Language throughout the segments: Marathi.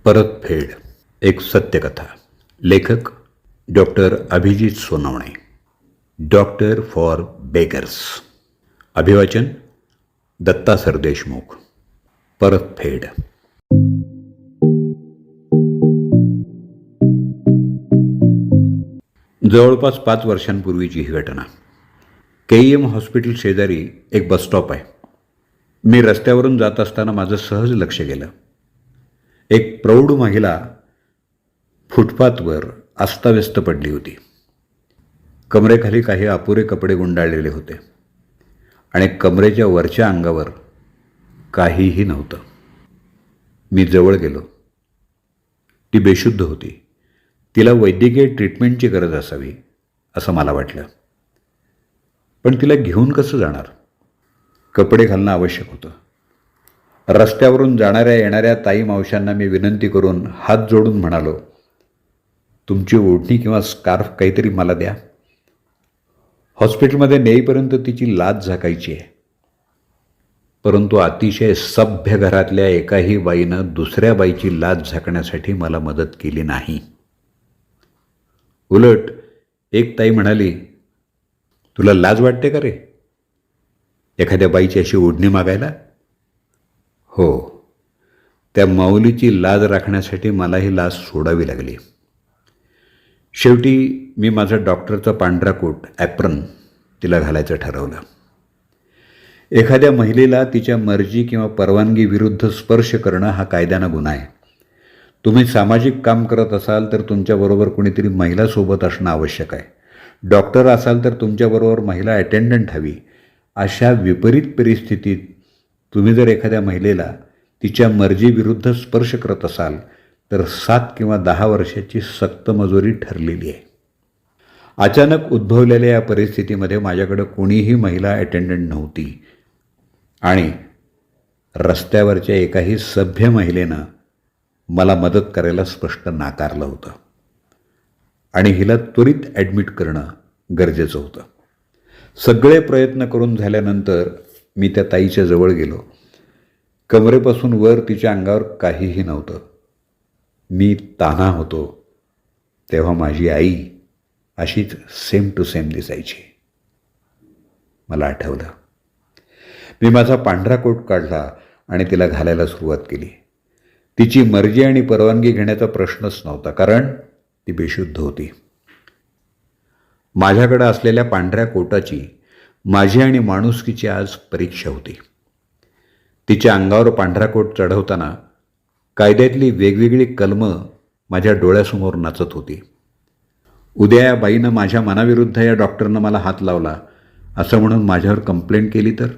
परतफेड एक सत्यकथा. लेखक doctor Abhijit Sonawane. Doctor for beggars. अभिवाचन दत्ता सरदेशमुख. परतफेड. जवळपास 5 वर्षांपूर्वीची ही घटना. KEM हॉस्पिटल शेजारी एक बसस्टॉप आहे. मी रस्त्यावरून जात असताना माझं सहज लक्ष गेलं. एक प्रौढ महिला फुटपाथवर अस्ताव्यस्त पडली होती. कमरेखाली काही अपुरे कपडे गुंडाळलेले होते आणि कमरेच्या वरच्या अंगावर काहीही नव्हतं. मी जवळ गेलो. ती बेशुद्ध होती. तिला वैद्यकीय ट्रीटमेंटची गरज असावी असं मला वाटलं. पण तिला घेऊन कसं जाणार? कपडे घालणं आवश्यक होतं. रस्त्यावरून जाणाऱ्या येणाऱ्या ताई मावशांना मी विनंती करून हात जोडून म्हणालो, तुमची ओढणी किंवा स्कार्फ काहीतरी मला द्या. हॉस्पिटलमध्ये नेईपर्यंत तिची लाज झाकायची आहे. परंतु अतिशय सभ्य घरातल्या एकाही बाईनं दुसऱ्या बाईची लाज झाकण्यासाठी मला मदत केली नाही. उलट एक ताई म्हणाली, तुला लाज वाटते का रे एखाद्या बाईची अशी ओढणी मागायला? हो, त्या माऊलीची लाज राखण्यासाठी मलाही लाज सोडावी लागली. शेवटी मी माझा डॉक्टरचा पांढरा कोट ॲप्रन तिला घालायचं ठरवलं. एखाद्या महिलेला तिच्या मर्जी किंवा परवानगी विरुद्ध स्पर्श करणं हा कायद्यानं गुन्हा आहे. तुम्ही सामाजिक काम करत असाल तर तुमच्याबरोबर कोणीतरी महिला सोबत असणं आवश्यक आहे. डॉक्टर असाल तर तुमच्याबरोबर महिला अटेंडंट हवी. अशा विपरीत परिस्थितीत तुम्ही जर एखाद्या महिलेला तिच्या मर्जीविरुद्ध स्पर्श करत असाल तर 7 किंवा 10 वर्षाची सक्त मजुरी ठरलेली आहे. अचानक उद्भवलेल्या या परिस्थितीमध्ये माझ्याकडं कोणीही महिला अटेंडंट नव्हती आणि रस्त्यावरच्या एकाही सभ्य महिलेनं मला मदत करायला स्पष्ट नाकारलं होतं आणि हिला त्वरित ॲडमिट करणं गरजेचं होतं. सगळे प्रयत्न करून झाल्यानंतर मी त्या ताईच्या जवळ गेलो. कमरेपासून वर तिच्या अंगावर काहीही नव्हतं. मी तान्हा होतो तेव्हा माझी आई अशीच सेम टू सेम दिसायची. मला आठवलं. मी माझा पांढरा कोट काढला आणि तिला घालायला सुरुवात केली. तिची मर्जी आणि परवानगी घेण्याचा प्रश्नच नव्हता, कारण ती बेशुद्ध होती. माझ्याकडे असलेल्या पांढऱ्या कोटाची माझी आणि माणुसकीची आज परीक्षा होती. तिच्या अंगावर पांढरा कोट चढवताना कायद्यातली वेगवेगळी कलमं माझ्या डोळ्यासमोर नाचत होती. उद्या या बाईनं माझ्या मनाविरुद्ध या डॉक्टरनं मला हात लावला असं म्हणून माझ्यावर कंप्लेंट केली तर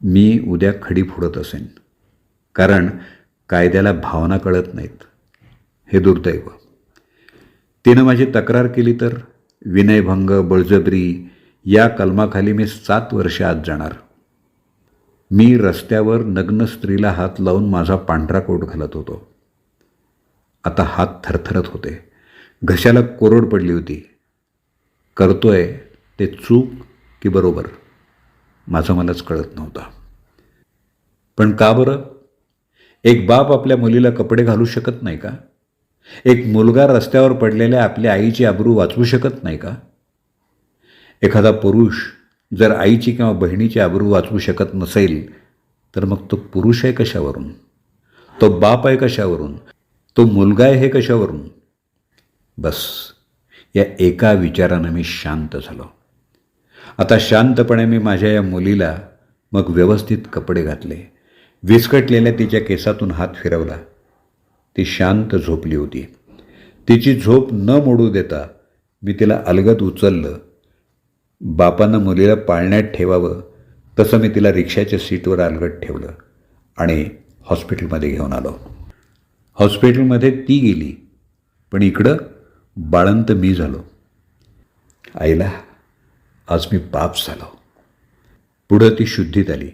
मी उद्या खडी फोडत असेन, कारण कायद्याला भावना कळत नाहीत. हे दुर्दैव. तिनं माझी तक्रार केली तर विनयभंग, बळजबरी या कलमाखाली मी 7 वर्ष आत जाणार. मी रस्त्यावर नग्न स्त्रीला हात लावून माझा पांढरा कोट घालत होतो. आता हात थरथरत होते. घशाला कोरड पडली होती. करतोय ते चूक की बरोबर माझं मलाच कळत नव्हतं. पण का बरं? एक बाप आपल्या मुलीला कपडे घालू शकत नाही का? एक मुलगा रस्त्यावर पडलेल्या आपल्या आईची अब्रू वाचवू शकत नाही का? एखादा पुरुष जर आईची किंवा बहिणीची अब्रू वाचवू शकत नसेल तर मग तो पुरुष आहे कशावरून? तो बाप आहे कशावरून? तो मुलगा आहे हे कशावरून? बस, या एका विचारानं मी शांत झालो. आता शांतपणे मी माझ्या या मुलीला मग व्यवस्थित कपडे घातले. विस्कटलेल्या तिच्या केसातून हात फिरवला. ती शांत झोपली होती. तिची झोप न मोडू देता मी तिला अलगद उचललं. बापानं मुलीला पाळण्यात ठेवावं तसं मी तिला रिक्षाच्या सीटवर अलगद ठेवलं आणि हॉस्पिटलमध्ये घेऊन आलो. हॉस्पिटलमध्ये ती गेली, पण इकडं बाळंत मी झालो. आईला आज मी बाप झालो. पुढं ती शुद्धीत आली.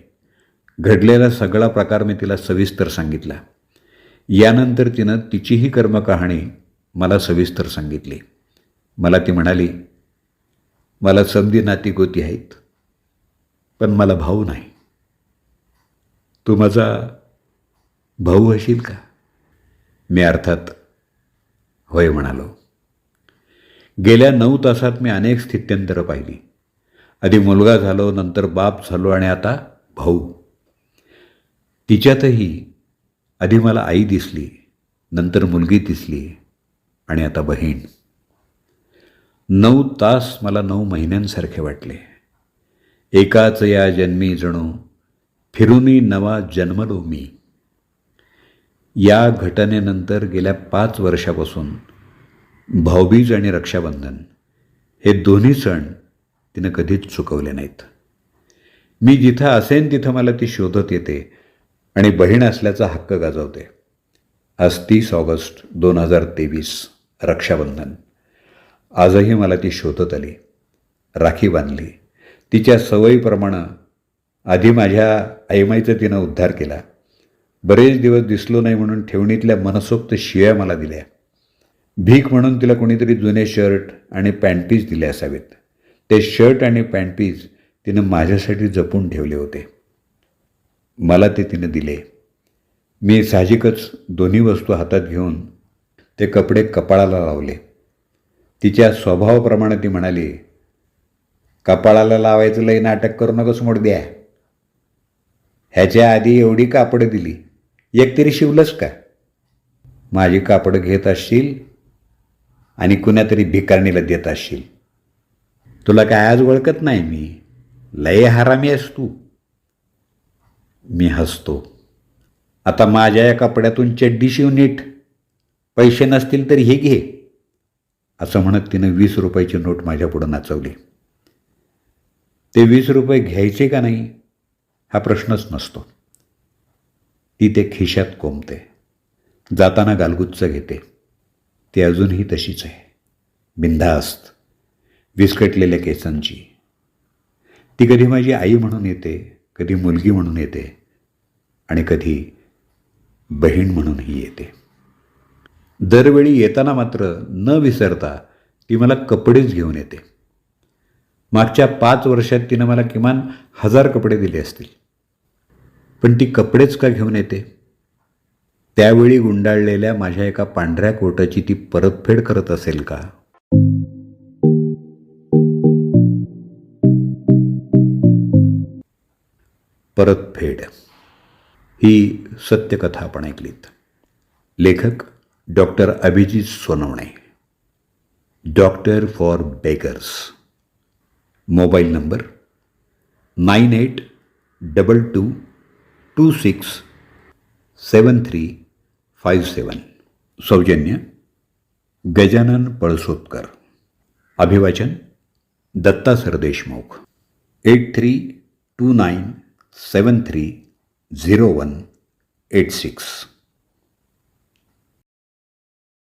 घडलेला सगळा प्रकार मी तिला सविस्तर सांगितला. यानंतर तिनं तिचीही कर्मकहाणी मला सविस्तर सांगितली. मला ती म्हणाली, मला समधी नाती गोती आहेत, पण मला भाऊ नाही. तू माझा भाऊ असेल का? मी अर्थात होय म्हणालो. गेल्या 9 तासात मी अनेक स्थित्यंतरं पाहिली. आधी मुलगा झालो, नंतर बाप झालो आणि आता भाऊ. तिच्यातही आधी मला आई दिसली, नंतर मुलगी दिसली आणि आता बहीण. 9 तास मला 9 महिन्यांसारखे वाटले. एकाच या जन्मी जणू फिरूनी नवा जन्मलो मी. या घटनेनंतर गेल्या 5 वर्षापासून भाऊबीज आणि रक्षाबंधन हे दोन्ही सण तिनं कधीच चुकवले नाहीत. मी जिथं असेन तिथं मला ती शोधत येते आणि बहीण असल्याचा हक्क गाजवते. आज 30 ऑगस्ट 2023 रक्षाबंधन. आजही मला ती शोधत आली, राखी बांधली. तिच्या सवयीप्रमाणे आधी माझ्या आईमाईचा तिनं उद्धार केला. बरेच दिवस दिसलो नाही म्हणून ठेवणीतल्या मनसोक्त शिव्या मला दिल्या. भीक म्हणून तिला कोणीतरी जुने शर्ट आणि पॅन्टपीस दिले असावेत. ते शर्ट आणि पॅन्टपीस तिनं माझ्यासाठी जपून ठेवले होते. मला ते तिनं दिले. मी साहजिकच दोन्ही वस्तू हातात घेऊन ते कपडे कपाळाला लावले. तिच्या स्वभावाप्रमाणे ती म्हणाली, कपाळाला लावायचं लई नाटक करू नकोस मोडद्या. ह्याच्या आधी एवढी कापडं दिली, एक तरी शिवलंस का? माझी कापडं घेत असशील आणि कुणातरी भिकारणीला देत असशील. तुला काय आज ओळखत नाही मी? लय हरामी आहेस तू. मी हसतो. आता माझ्या या कपड्यातून चड्डी शिव नीट. पैसे नसतील तर हे घे, असं म्हणत तिनं 20 रुपयाची नोट माझ्यापुढं नाचवली. ते 20 रुपये घ्यायचे का नाही हा प्रश्नच नसतो. ती ते खिशात कोंबते. जाताना गालगुच्च घेते. ती अजूनही तशीच आहे, बिनधास्त, विस्कटलेल्या केसांची. ती कधी माझी आई म्हणून येते, कधी मुलगी म्हणून येते आणि कधी बहीण म्हणूनही येते. दरवेळी येताना मात्र न विसरता ती मला कपडेच घेऊन येते. मागच्या 5 वर्षात तिनं मला किमान 1000 कपडे दिले असतील. पण ती कपडेच का घेऊन येते? त्यावेळी गुंडाळलेल्या माझ्या एका पांढऱ्या कोटाची ती परतफेड करत असेल का? परतफेड ही सत्यकथा आपण ऐकलीत. लेखक doctor Abhijit Sonawane. Doctor for beggars. Mobile number 9822267357. सौजन्य गजानन पळसोदकर. अभिवाचन दत्ता सरदेशमुख. 8329730186.